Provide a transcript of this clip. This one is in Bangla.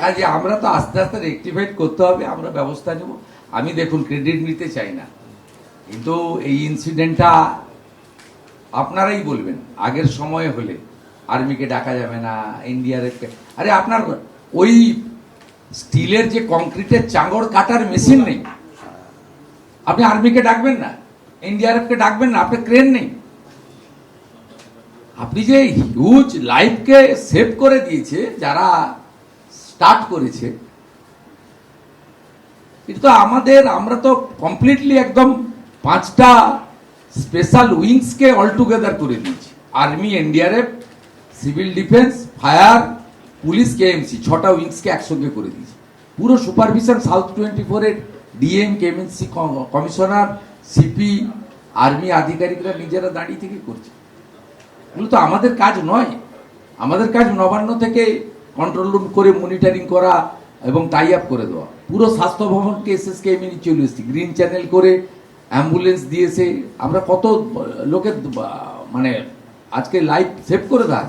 দেখা যায় আমরা তো আস্তে আস্তে রেকটিফাইড করতে হবে, আমরা ব্যবস্থা নেব। আমি দেখুন ক্রেডিট নিতে চাই না, কিন্তু এই ইনসিডেন্টটা আপনারাই বলবেন আগের সময় হলে আর্মিকে ডাকা যাবে না, এনডিআরএফকে। আরে আপনার ওই স্টিলের যে কংক্রিটের চাঙড় কাটার মেশিন নেই, আপনি আর্মিকে ডাকবেন না, এনডিআরএফকে ডাকবেন না, আপনার ক্রেন নেই। আপনি যে হিউজ লাইফকে সেভ করে দিয়েছে যারা স্টার্ট করেছে, কিন্তু আমরা তো কমপ্লিটলি একদম 5টা স্পেশাল উইংসকে অল টুগেদার করে দিয়েছি। Army, NDRF, civil defence, fire, police, KMC, 6টা উইংসকে একসঙ্গে করে দিয়েছি। পুরো সুপারভিশন সাউথ 24-এর DM, KMC commissioner, CP, army আধিকারিকরা নিজেরা দাঁড়িয়ে থেকে করছে। এগুলো তো আমাদের কাজ নয়। আমাদের কাজ নবান্ন থেকে কন্ট্রোল রুম করে মনিটরিং করা এবং টাই আপ করে দেওয়া। পুরো স্বাস্থ্য ভবনকে এসএসকে নিয়ে চলে এসেছি, গ্রিন চ্যানেল করে অ্যাম্বুলেন্স দিয়েছে। আমরা কত লোকের মানে আজকে লাইফ সেভ করে দেওয়া